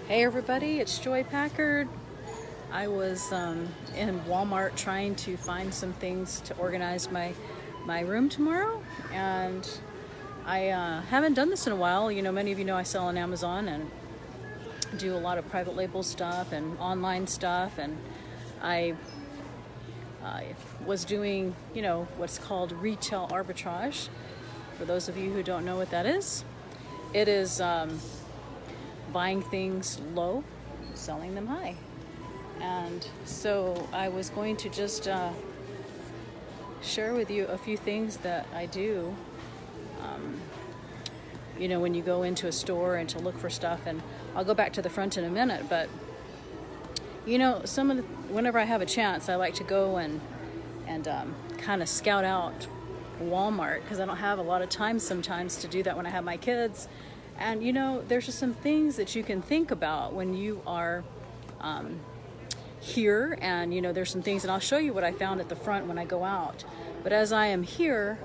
Hey everybody, it's Joy Packard. I was in Walmart trying to find some things to organize my room tomorrow, and I haven't done this in a while. You know, many of you know I sell on Amazon and do a lot of private label stuff and online stuff, and I was doing, you know, what's called retail arbitrage. For those of you who don't know what that is, it is buying things low, selling them high. And so I was going to just share with you a few things that I do. You know, when you go into a store and to look for stuff, and I'll go back to the front in a minute, but you know, whenever I have a chance, I like to go and kind of scout out Walmart, because I don't have a lot of time sometimes to do that when I have my kids. And you know, there's just some things that you can think about when you are here, and you know, there's some things, and I'll show you what I found at the front when I go out. But as I am here,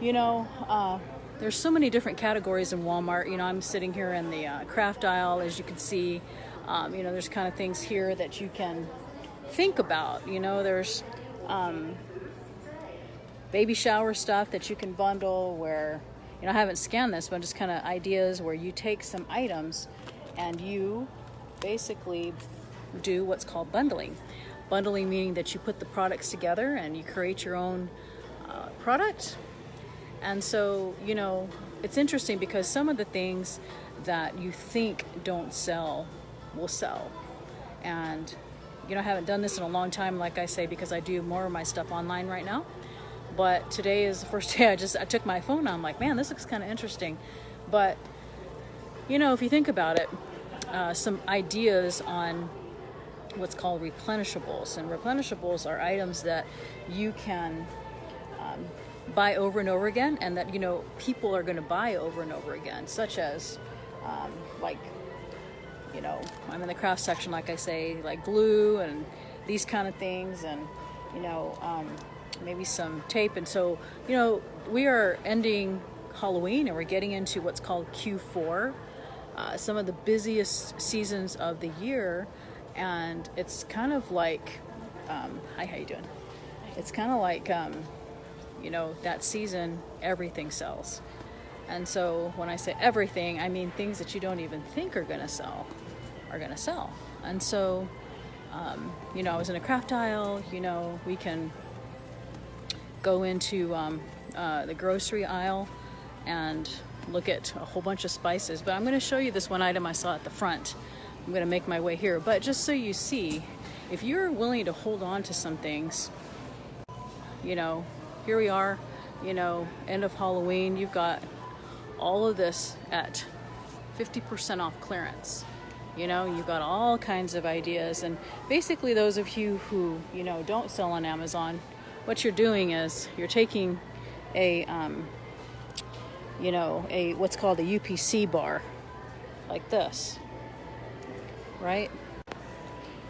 you know, there's so many different categories in Walmart. You know, I'm sitting here in the craft aisle, as you can see. You know, there's kind of things here that you can think about. You know, there's baby shower stuff that you can bundle, where, you know, I haven't scanned this, but just kind of ideas where you take some items and you basically do what's called bundling. Bundling meaning that you put the products together and you create your own product. And so, you know, it's interesting because some of the things that you think don't sell will sell. And, you know, I haven't done this in a long time, like I say, because I do more of my stuff online right now. But today is the first day I took my phone out. I'm like, man, this looks kind of interesting. But, you know, if you think about it, some ideas on what's called replenishables. And replenishables are items that you can buy over and over again, and that, you know, people are going to buy over and over again, such as like, you know, I'm in the craft section, like I say, like glue and these kind of things, and, you know, maybe some tape. And so, you know, we are ending Halloween and we're getting into what's called Q4, some of the busiest seasons of the year. And it's kind of like, hi, how you doing? It's kind of like, you know, that season, everything sells. And so when I say everything, I mean things that you don't even think are going to sell are going to sell. And so, you know, I was in a craft aisle. You know, we can go into the grocery aisle and look at a whole bunch of spices. But I'm going to show you this one item I saw at the front. I'm going to make my way here. But just so you see, if you're willing to hold on to some things, you know, here we are, you know, end of Halloween. You've got all of this at 50% off clearance. You know, you've got all kinds of ideas. And basically, those of you who, you know, don't sell on Amazon, what you're doing is you're taking a, you know, what's called a UPC bar, like this, right?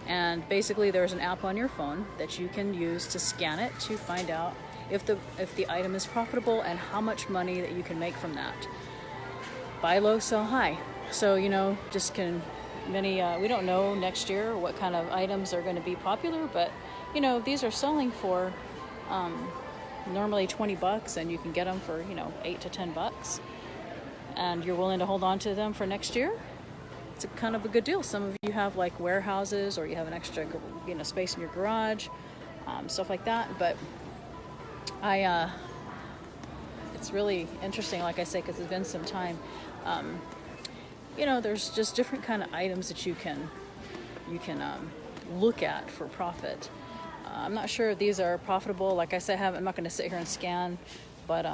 And basically, there's an app on your phone that you can use to scan it to find out if the item is profitable and how much money that you can make from that. Buy low, sell high. So, you know, just we don't know next year what kind of items are going to be popular, but, you know, these are selling for normally $20, and you can get them for, you know, $8 to $10, and you're willing to hold on to them for next year. It's a kind of a good deal. Some of you have like warehouses, or you have an extra, you know, space in your garage, stuff like that. But it's really interesting, like I say, because it's been some time. You know, there's just different kind of items that you can look at for profit. I'm not sure if these are profitable. Like I said, I'm not going to sit here and scan, but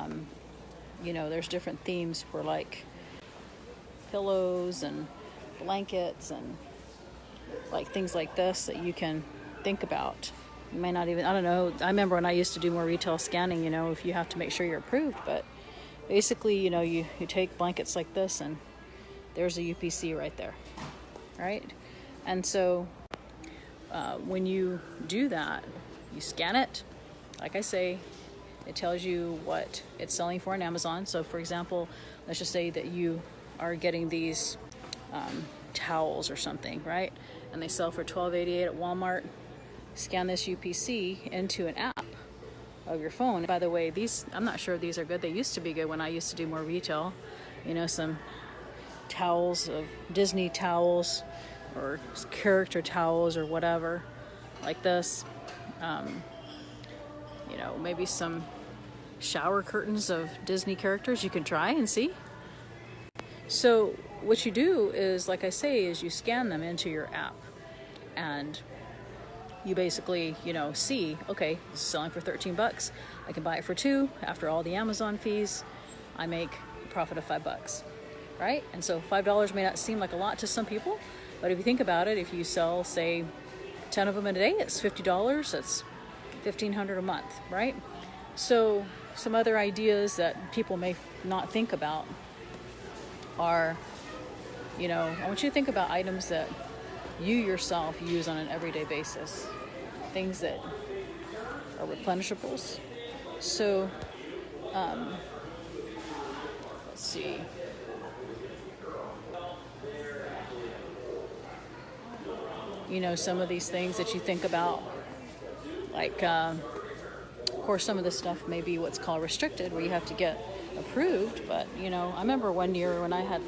you know, there's different themes for like pillows and blankets and like things like this that you can think about. You may not even, I don't know. I remember when I used to do more retail scanning, you know, if you have to make sure you're approved, but basically, you know, you take blankets like this, and there's a UPC right there, right? And so when you do that, you scan it. Like I say, it tells you what it's selling for on Amazon. So for example, let's just say that you are getting these towels or something, right? And they sell for $12.88 at Walmart. Scan this UPC into an app of your phone. By the way, these, I'm not sure if these are good. They used to be good when I used to do more retail. You know, some towels of Disney towels or character towels or whatever like this. You know, maybe some shower curtains of Disney characters you can try and see. So what you do is, like I say, is you scan them into your app and you basically, you know, see, okay, this is selling for 13 bucks. I can buy it for 2. After all the Amazon fees, I make a profit of $5, right? And so $5 may not seem like a lot to some people, but if you think about it, if you sell, say, 10 of them a day, it's $50. That's $1,500 a month, right? So some other ideas that people may not think about are, you know, I want you to think about items that you yourself use on an everyday basis, things that are replenishables. So let's see. You know, some of these things that you think about, like, of course, some of this stuff may be what's called restricted, where you have to get approved. But, you know, I remember one year when I had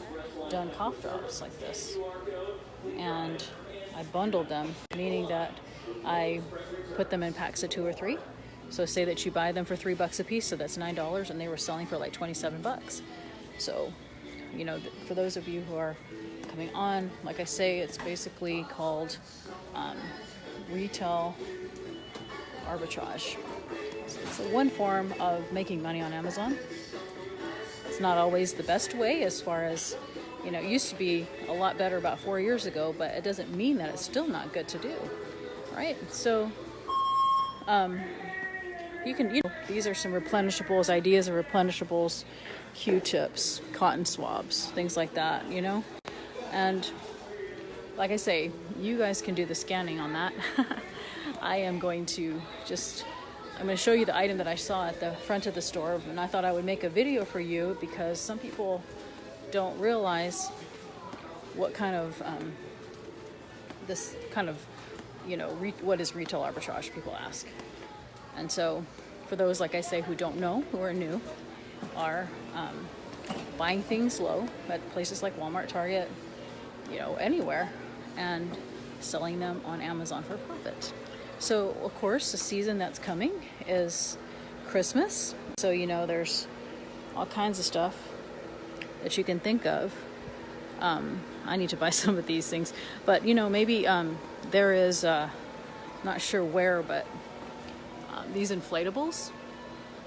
done cough drops like this, and I bundled them, meaning that I put them in packs of 2 or 3. So say that you buy them for $3 a piece, so that's $9, and they were selling for like 27 bucks. So, you know, for those of you who are coming on, like I say, it's basically called retail arbitrage. So it's one form of making money on Amazon. It's not always the best way, as far as, you know, it used to be a lot better about 4 years ago, but it doesn't mean that it's still not good to do, right? So you can, you know, these are some replenishables, ideas of replenishables, Q-tips, cotton swabs, things like that, you know? And like I say, you guys can do the scanning on that. I am going to I'm going to show you the item that I saw at the front of the store, and I thought I would make a video for you because some people don't realize what kind of, this kind of, you know, what is retail arbitrage, people ask. And so for those, like I say, who don't know, who are new, are buying things low at places like Walmart, Target, you know, anywhere, and selling them on Amazon for profit. So, of course, the season that's coming is Christmas. So, you know, there's all kinds of stuff that you can think of. I need to buy some of these things. But, you know, maybe there is, not sure where, but these inflatables.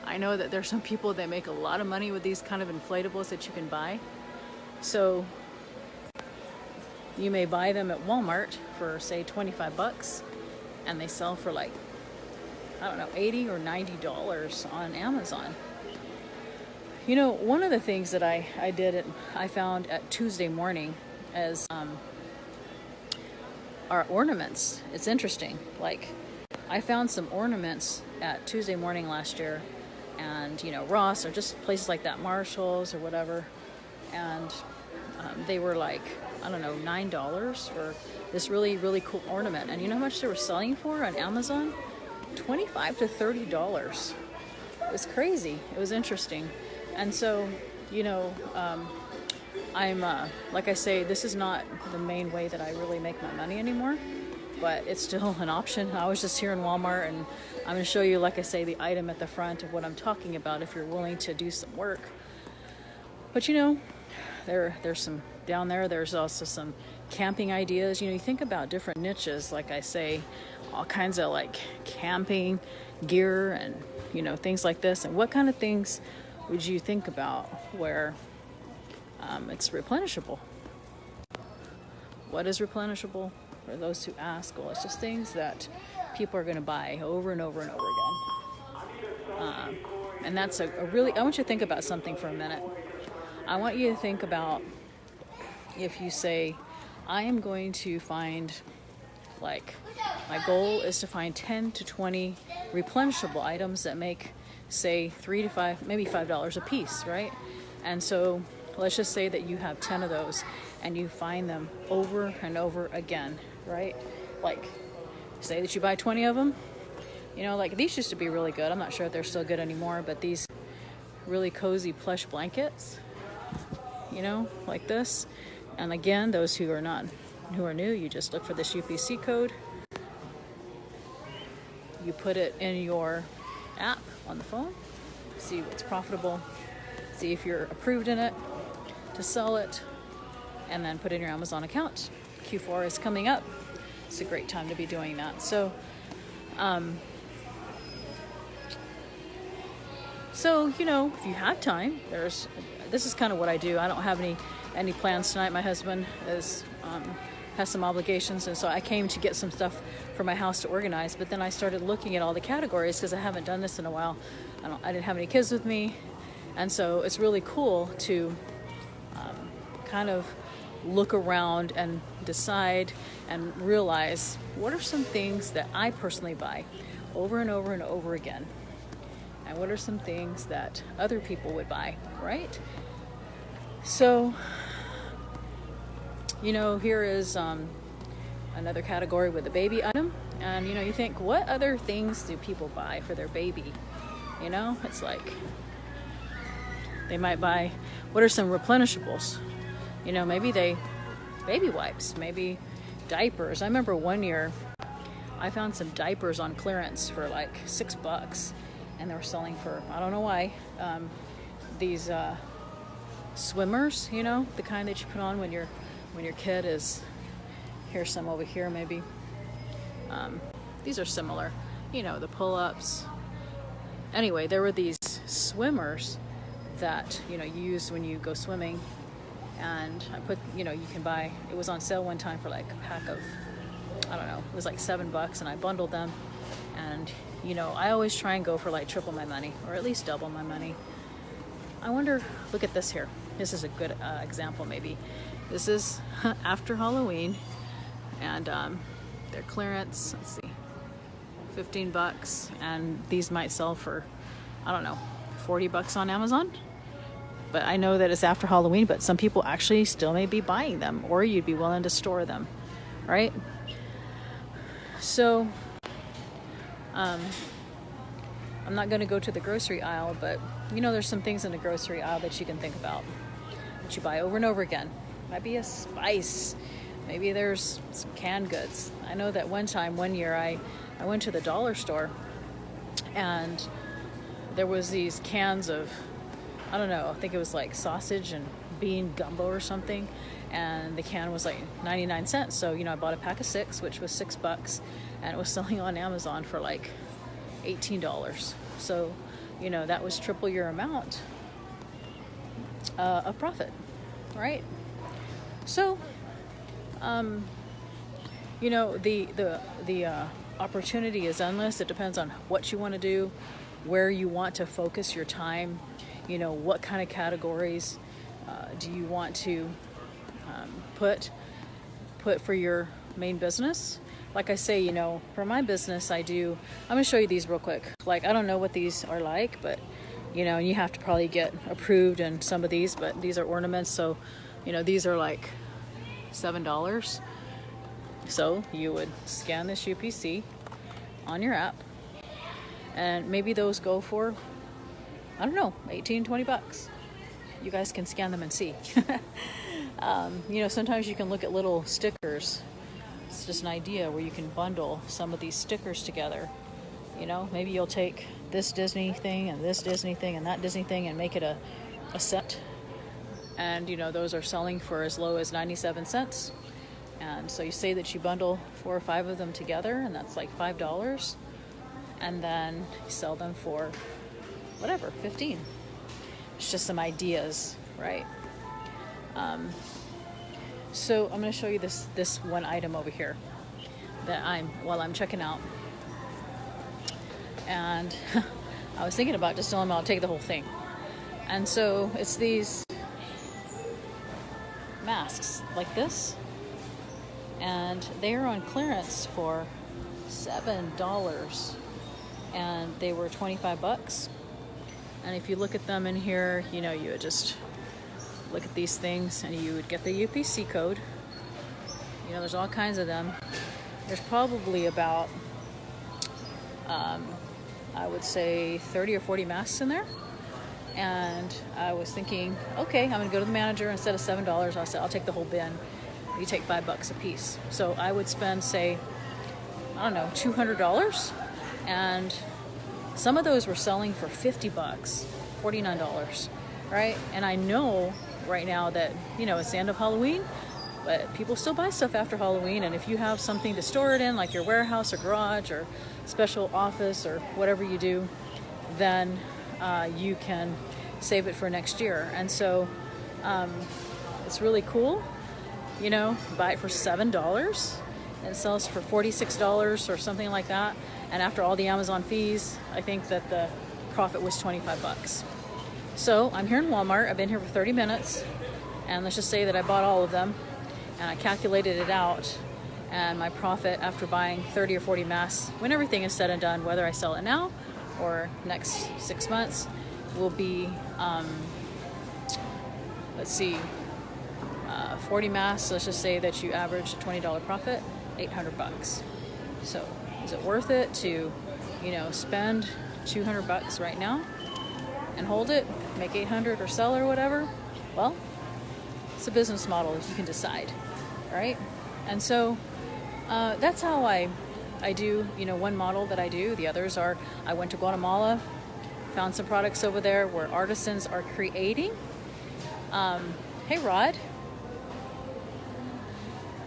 I know that there's some people that make a lot of money with these kind of inflatables that you can buy. So you may buy them at Walmart for, say, 25 bucks. And they sell for like, I don't know, $80 or $90 on Amazon. You know, one of the things that I found at Tuesday morning is our ornaments. It's interesting. Like, I found some ornaments at Tuesday morning last year, and, you know, Ross or just places like that, Marshall's or whatever, and they were like, I don't know, $9 for this really, really cool ornament. And you know how much they were selling for on Amazon? $25 to $30. It was crazy. It was interesting. And so, you know, I'm, like I say, this is not the main way that I really make my money anymore, but it's still an option. I was just here in Walmart, and I'm going to show you, like I say, the item at the front of what I'm talking about if you're willing to do some work. But, you know, there's some down there. There's also some camping ideas. You know, you think about different niches, like I say, all kinds of like camping gear and, you know, things like this. And what kind of things would you think about where it's replenishable? What is replenishable? For those who ask, well, it's just things that people are going to buy over and over and over again. And that's a really, I want you to think about something for a minute. I want you to think about, if you say, I am going to find, like, my goal is to find 10 to 20 replenishable items that make, say, $3 to $5, maybe $5 a piece, right? And so let's just say that you have 10 of those, and you find them over and over again, right? Like, say that you buy 20 of them, you know, like these used to be really good. I'm not sure if they're still good anymore, but these really cozy plush blankets, you know, like this. And again, those who are new, you just look for this UPC code. You put it in your app on the phone, see what's profitable, see if you're approved in it to sell it, and then put in your Amazon account. Q4 is coming up. It's a great time to be doing that. So you know, if you have time, this is kind of what I do. I don't have any plans tonight. My husband has some obligations, and so I came to get some stuff for my house to organize. But then I started looking at all the categories because I haven't done this in a while. I didn't have any kids with me, and so it's really cool to kind of look around and decide and realize what are some things that I personally buy over and over and over again, and what are some things that other people would buy, right? So, you know, here is another category with a baby item, and you know, you think, what other things do people buy for their baby? You know, it's like they might buy, what are some replenishables? You know, maybe baby wipes, maybe diapers. I remember one year I found some diapers on clearance for like $6, and they were selling for, I don't know why, these swimmers, you know, the kind that you put on when your kid is, here's some over here maybe. These are similar, you know, the pull-ups. Anyway, there were these swimmers that, you know, you use when you go swimming. And I put, you know, you can buy, it was on sale one time for like a pack of, I don't know, it was like $7, and I bundled them. And, you know, I always try and go for like triple my money, or at least double my money. I wonder, look at this here. This is a good example maybe. This is after Halloween, and they're clearance, let's see, $15, and these might sell for, I don't know, $40 on Amazon. But I know that it's after Halloween, but some people actually still may be buying them, or you'd be willing to store them, right? So, I'm not going to go to the grocery aisle, but you know, there's some things in the grocery aisle that you can think about that you buy over and over again. Might be a spice, maybe there's some canned goods. I know that one year I went to the dollar store, and there was these cans of, I don't know, I think it was like sausage and bean gumbo or something, and the can was like 99 cents. So, you know, I bought a pack of 6, which was $6, and it was selling on Amazon for like $18. So, you know, that was triple your amount of profit, right? So, you know, the opportunity is endless. It depends on what you want to do, where you want to focus your time. You know, what kind of categories do you want to put for your main business? Like I say, you know, for my business, I'm going to show you these real quick. Like, I don't know what these are like, but, you know, you have to probably get approved in some of these, but these are ornaments. So, you know, these are like $7. So you would scan this UPC on your app, and maybe those go for, I don't know, $18, $20. You guys can scan them and see. You know, sometimes you can look at little stickers. It's just an idea where you can bundle some of these stickers together. You know, maybe you'll take this Disney thing and this Disney thing and that Disney thing and make it a set. And, you know, those are selling for as low as 97 cents. And so you say that you bundle 4 or 5 of them together, and that's like $5. And then you sell them for whatever, 15. It's just some ideas, right? So I'm going to show you this one item over here that while I'm checking out. And I was thinking about just telling them I'll take the whole thing. And so it's these masks like this, and they are on clearance for $7, and they were $25. And if you look at them in here, you know, you would just look at these things, and you would get the UPC code. You know, there's all kinds of them. There's probably about, I would say 30 or 40 masks in there. And I was thinking, okay, I'm gonna go to the manager. Instead of $7, I said, I'll take the whole bin. You take $5 a piece. So I would spend, say, I don't know, $200. And some of those were selling for $50, $49, right? And I know right now that, you know, it's the end of Halloween, but people still buy stuff after Halloween. And if you have something to store it in, like your warehouse or garage or special office or whatever you do, then you can save it for next year. And so it's really cool. You know, buy it for $7 and it sells for $46 or something like that. And after all the Amazon fees, I think that the profit was $25. So I'm here in Walmart. I've been here for 30 minutes, and let's just say that I bought all of them, and I calculated it out, and my profit after buying 30 or 40 masks, when everything is said and done, whether I sell it now or next 6 months, will be, let's see, 40 masks. Let's just say that you average a $20 profit, $800. So is it worth it to, you know, spend $200 right now and hold it, make 800 or sell or whatever? Well, it's a business model if you can decide, right? And so that's how I do, you know, one model that I do. The others are, I went to Guatemala, found some products over there where artisans are creating. Hey, Rod.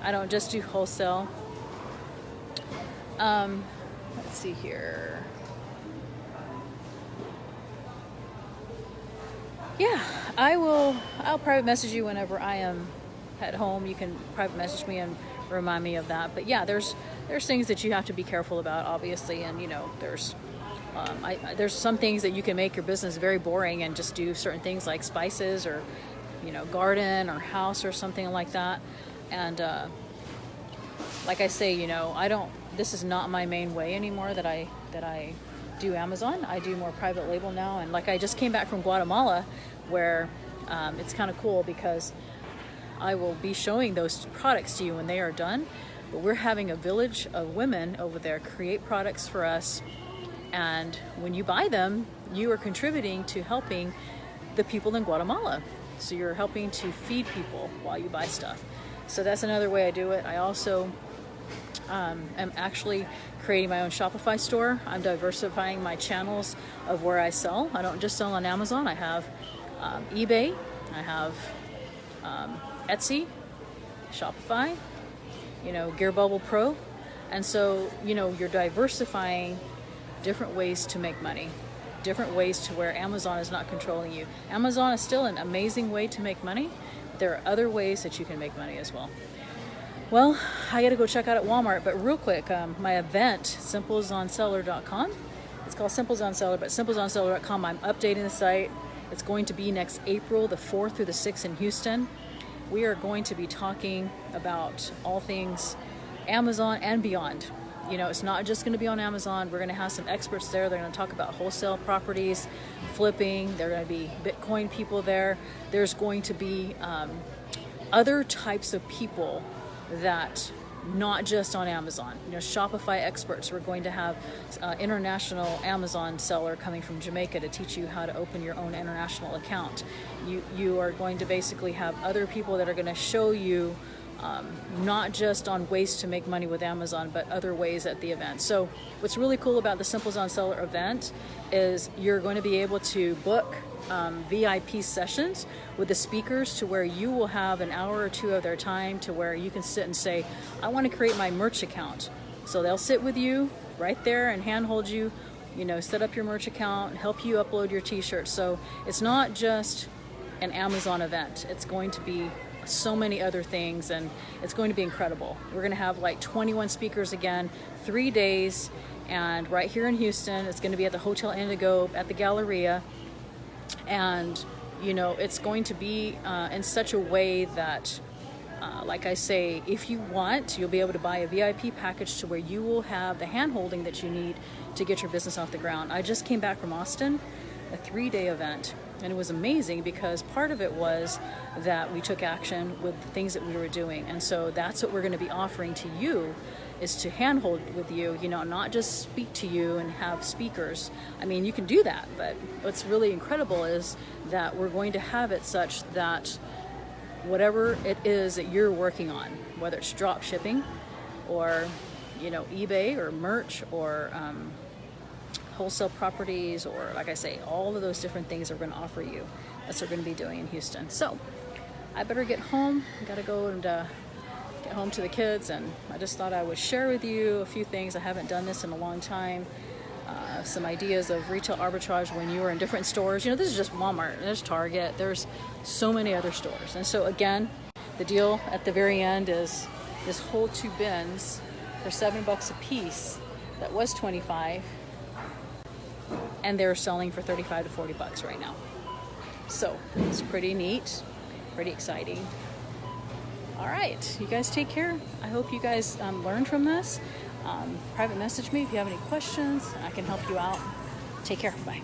I don't just do wholesale. Let's see here. Yeah, I'll private message you whenever I am at home. You can private message me and remind me of that. But yeah, there's things that you have to be careful about, obviously. And you know, there's some things that you can make your business very boring and just do certain things like spices or, you know, garden or house or something like that. And like I say, you know, this is not my main way anymore that I do Amazon. I do more private label now. And like I just came back from Guatemala, where it's kind of cool because I will be showing those products to you when they are done. But we're having a village of women over there create products for us. And when you buy them, you are contributing to helping the people in Guatemala. So you're helping to feed people while you buy stuff. So that's another way I do it. I also am actually creating my own Shopify store. I'm diversifying my channels of where I sell. I don't just sell on Amazon. I have eBay, I have Etsy, Shopify, you know, Gear Bubble Pro. And so, you know, you're diversifying different ways to make money, different ways to where Amazon is not controlling you. Amazon is still an amazing way to make money. There are other ways that you can make money as well. Well, I gotta go check out at Walmart, but real quick, my event, simplesonseller.com. It's called Simples on Seller, but simplesonseller.com, I'm updating the site. It's going to be next April the 4th through the 6th in Houston. We are going to be talking about all things Amazon and beyond. You know, it's not just going to be on Amazon. We're going to have some experts there. They're going to talk about wholesale properties, flipping. There are going to be Bitcoin people there. There's going to be other types of people that not just on Amazon. You know, Shopify experts. We're going to have international Amazon seller coming from Jamaica to teach you how to open your own international account. You are going to basically have other people that are going to show you not just on ways to make money with Amazon, but other ways at the event. So what's really cool about the Simples on Seller event is you're going to be able to book VIP sessions with the speakers to where you will have an hour or two of their time to where you can sit and say, I want to create my merch account. So they'll sit with you right there and handhold you, you know, set up your merch account, help you upload your t-shirts. So it's not just an Amazon event. It's going to be so many other things, and it's going to be incredible. We're going to have like 21 speakers again, 3 days, and right here in Houston. It's going to be at the Hotel Indigo at the Galleria. And you know, it's going to be in such a way that like I say, if you want, you'll be able to buy a VIP package to where you will have the hand holding that you need to get your business off the ground. I just came back from Austin, a 3-day event. And it was amazing because part of it was that we took action with the things that we were doing. And so that's what we're going to be offering to you, is to handhold with you, you know, not just speak to you and have speakers. I mean, you can do that, but what's really incredible is that we're going to have it such that whatever it is that you're working on, whether it's drop shipping or, you know, eBay or merch or wholesale properties, or like I say, all of those different things we're going to offer you. That's what we're going to be doing in Houston. So I better get home. I got to go and get home to the kids, and I just thought I would share with you a few things. I haven't done this in a long time. Some ideas of retail arbitrage when you are in different stores. You know, this is just Walmart, there's Target, there's so many other stores. And so again, the deal at the very end is this whole 2 bins for $7 a piece that was $25, and they're selling for $35 to $40 right now. So it's pretty neat, pretty exciting. All right, you guys take care. I hope you guys learned from this. Private message me if you have any questions. I can help you out. Take care. Bye.